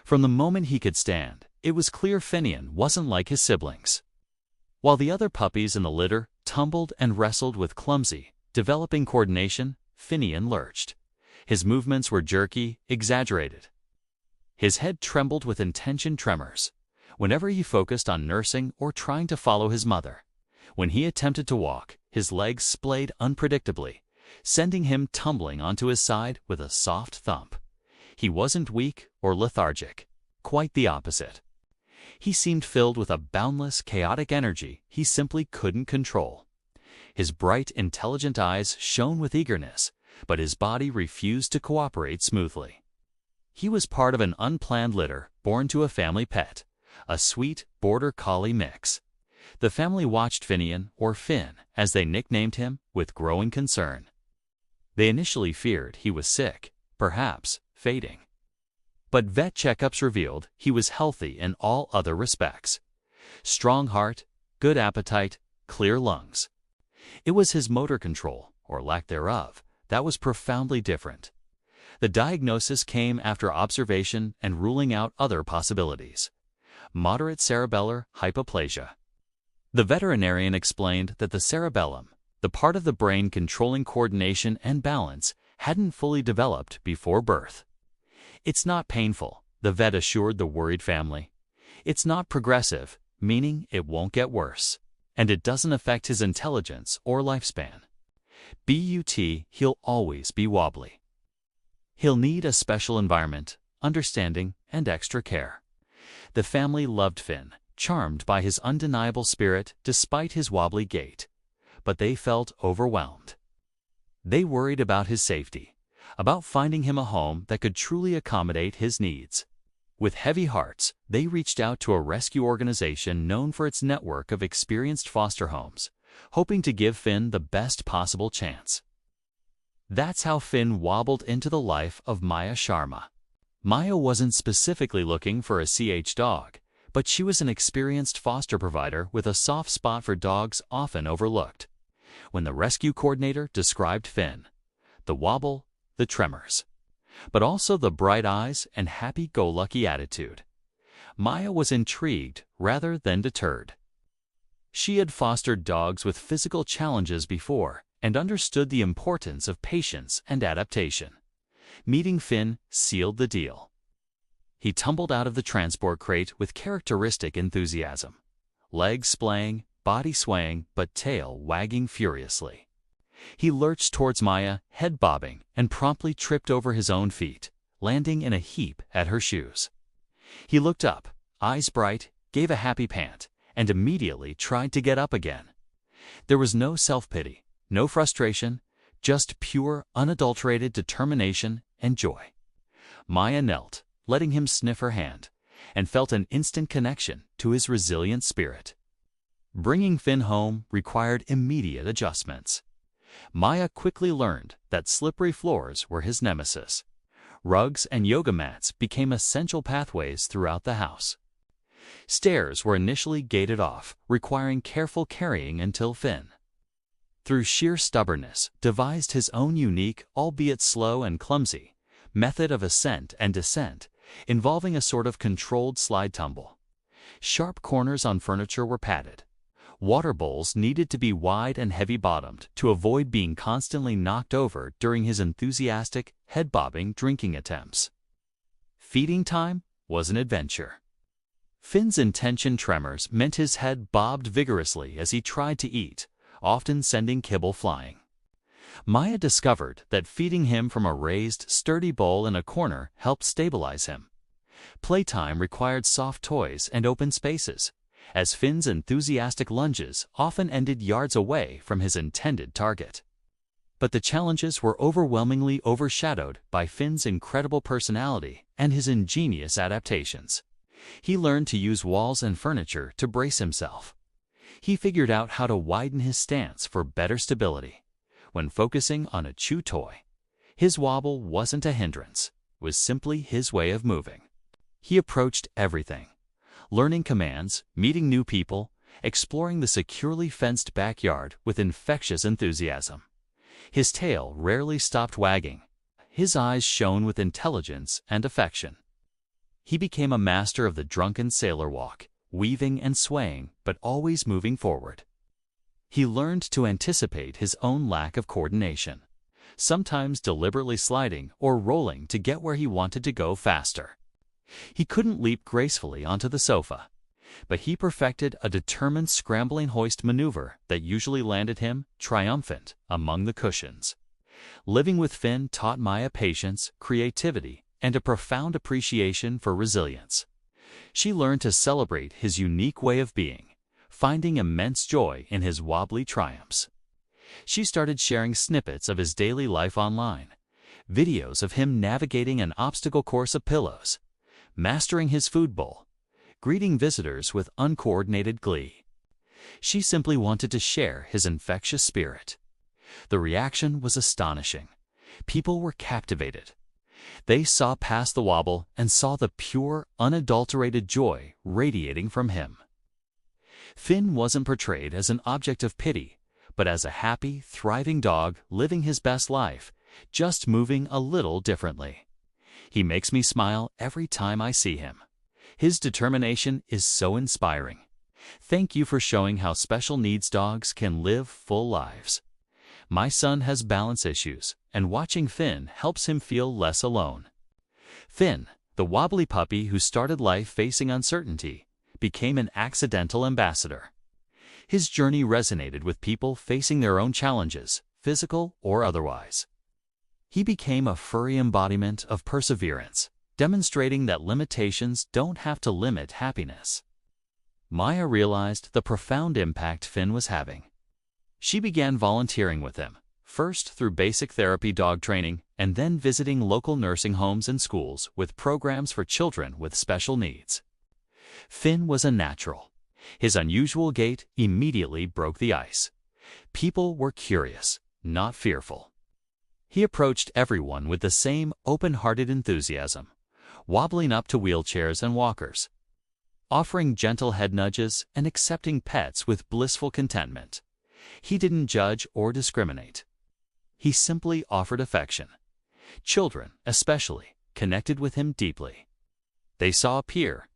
From the moment he could stand, it was clear Finian wasn't like his siblings. While the other puppies in the litter tumbled and wrestled with clumsy, developing coordination, Finian lurched. His movements were jerky, exaggerated. His head trembled with intention tremors whenever he focused on nursing or trying to follow his mother. When he attempted to walk, his legs splayed unpredictably, sending him tumbling onto his side with a soft thump. He wasn't weak or lethargic, quite the opposite. He seemed filled with a boundless, chaotic energy he simply couldn't control. His bright, intelligent eyes shone with eagerness, but his body refused to cooperate smoothly. He was part of an unplanned litter born to a family pet, a sweet border collie mix. The family watched Finian, or Finn, as they nicknamed him, with growing concern. They initially feared he was sick, perhaps fading. But vet checkups revealed he was healthy in all other respects. Strong heart, good appetite, clear lungs. It was his motor control, or lack thereof, that was profoundly different. The diagnosis came after observation and ruling out other possibilities. Moderate cerebellar hypoplasia. The veterinarian explained that the cerebellum, the part of the brain controlling coordination and balance, hadn't fully developed before birth. It's not painful, the vet assured the worried family. It's not progressive, meaning it won't get worse. And it doesn't affect his intelligence or lifespan. But he'll always be wobbly. He'll need a special environment, understanding, and extra care. The family loved Finn, charmed by his undeniable spirit despite his wobbly gait. But they felt overwhelmed. They worried about his safety, about finding him a home that could truly accommodate his needs. With heavy hearts, they reached out to a rescue organization known for its network of experienced foster homes, hoping to give Finn the best possible chance. That's how Finn wobbled into the life of Maya Sharma. Maya wasn't specifically looking for a CH dog, but she was an experienced foster provider with a soft spot for dogs often overlooked. When the rescue coordinator described Finn, the wobble, the tremors, but also the bright eyes and happy-go-lucky attitude, Maya was intrigued rather than deterred. She had fostered dogs with physical challenges before and understood the importance of patience and adaptation. Meeting Finn sealed the deal. He tumbled out of the transport crate with characteristic enthusiasm, legs splaying, body swaying, but tail wagging furiously. He lurched towards Maya, head bobbing, and promptly tripped over his own feet, landing in a heap at her shoes. He looked up, eyes bright, gave a happy pant, and immediately tried to get up again. There was no self-pity, no frustration, just pure, unadulterated determination and joy. Maya knelt, letting him sniff her hand, and felt an instant connection to his resilient spirit. Bringing Finn home required immediate adjustments. Maya quickly learned that slippery floors were his nemesis. Rugs and yoga mats became essential pathways throughout the house. Stairs were initially gated off, requiring careful carrying until Finn, through sheer stubbornness, devised his own unique, albeit slow and clumsy, method of ascent and descent, involving a sort of controlled slide tumble. Sharp corners on furniture were padded. Water bowls needed to be wide and heavy-bottomed to avoid being constantly knocked over during his enthusiastic, head-bobbing drinking attempts. Feeding time was an adventure. Finn's intention tremors meant his head bobbed vigorously as he tried to eat, often sending kibble flying. Maya discovered that feeding him from a raised, sturdy bowl in a corner helped stabilize him. Playtime required soft toys and open spaces, as Finn's enthusiastic lunges often ended yards away from his intended target. But the challenges were overwhelmingly overshadowed by Finn's incredible personality and his ingenious adaptations. He learned to use walls and furniture to brace himself. He figured out how to widen his stance for better stability. When focusing on a chew toy, his wobble wasn't a hindrance, it was simply his way of moving. He approached everything, learning commands, meeting new people, exploring the securely fenced backyard with infectious enthusiasm. His tail rarely stopped wagging. His eyes shone with intelligence and affection. he became a master of the drunken sailor walk, weaving and swaying, but always moving forward. He learned to anticipate his own lack of coordination, sometimes deliberately sliding or rolling to get where he wanted to go faster. He couldn't leap gracefully onto the sofa, but he perfected a determined scrambling hoist maneuver that usually landed him, triumphant, among the cushions. Living with Finn taught Maya patience, creativity, and a profound appreciation for resilience. She learned to celebrate his unique way of being, finding immense joy in his wobbly triumphs. She started sharing snippets of his daily life online, videos of him navigating an obstacle course of pillows, mastering his food bowl, greeting visitors with uncoordinated glee. She simply wanted to share his infectious spirit. The reaction was astonishing. People were captivated. They saw past the wobble and saw the pure, unadulterated joy radiating from him. Finn wasn't portrayed as an object of pity, but as a happy, thriving dog living his best life, just moving a little differently. He makes me smile every time I see him. His determination is so inspiring. Thank you for showing how special needs dogs can live full lives. My son has balance issues, and watching Finn helps him feel less alone. Finn, the wobbly puppy who started life facing uncertainty, became an accidental ambassador. His journey resonated with people facing their own challenges, physical or otherwise. He became a furry embodiment of perseverance, demonstrating that limitations don't have to limit happiness. Maya realized the profound impact Finn was having. She began volunteering with him, first through basic therapy dog training and then visiting local nursing homes and schools with programs for children with special needs. Finn was a natural. His unusual gait immediately broke the ice. People were curious, not fearful. He approached everyone with the same open-hearted enthusiasm, wobbling up to wheelchairs and walkers, offering gentle head nudges and accepting pets with blissful contentment. He didn't judge or discriminate. He simply offered affection. Children, especially, connected with him deeply. They saw a peer,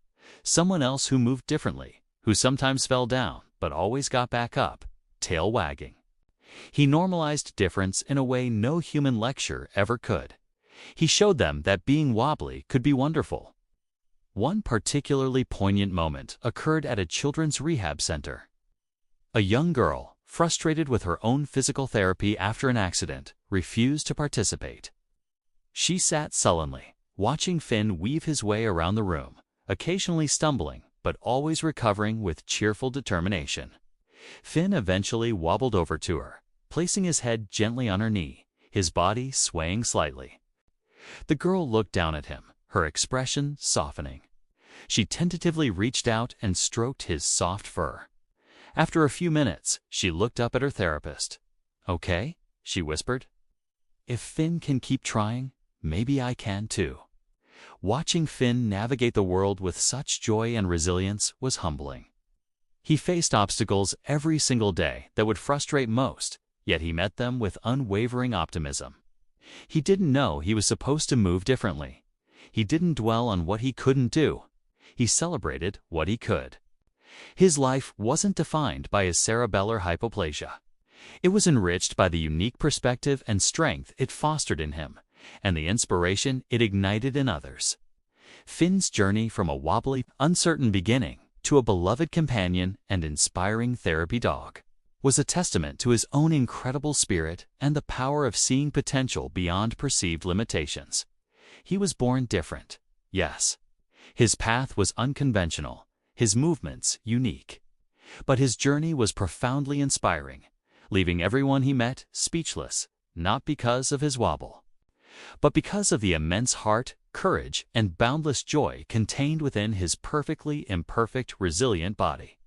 someone else who moved differently, who sometimes fell down but always got back up, tail wagging. He normalized difference in a way no human lecture ever could. He showed them that being wobbly could be wonderful. One particularly poignant moment occurred at a children's rehab center. A young girl, frustrated with her own physical therapy after an accident, refused to participate. She sat sullenly, watching Finn weave his way around the room, occasionally stumbling, but always recovering with cheerful determination. Finn eventually wobbled over to her, placing his head gently on her knee, his body swaying slightly. The girl looked down at him, her expression softening. She tentatively reached out and stroked his soft fur. After a few minutes, she looked up at her therapist. "Okay?" she whispered. "If Finn can keep trying, maybe I can too." Watching Finn navigate the world with such joy and resilience was humbling. He faced obstacles every single day that would frustrate most, yet he met them with unwavering optimism. He didn't know he was supposed to move differently. He didn't dwell on what he couldn't do. He celebrated what he could. His life wasn't defined by his cerebellar hypoplasia. It was enriched by the unique perspective and strength it fostered in him, and the inspiration it ignited in others. Finn's journey from a wobbly, uncertain beginning to a beloved companion and inspiring therapy dog was a testament to his own incredible spirit and the power of seeing potential beyond perceived limitations. He was born different, yes. His path was unconventional, his movements unique. But his journey was profoundly inspiring, leaving everyone he met speechless, not because of his wobble, but because of the immense heart, courage, and boundless joy contained within his perfectly imperfect, resilient body.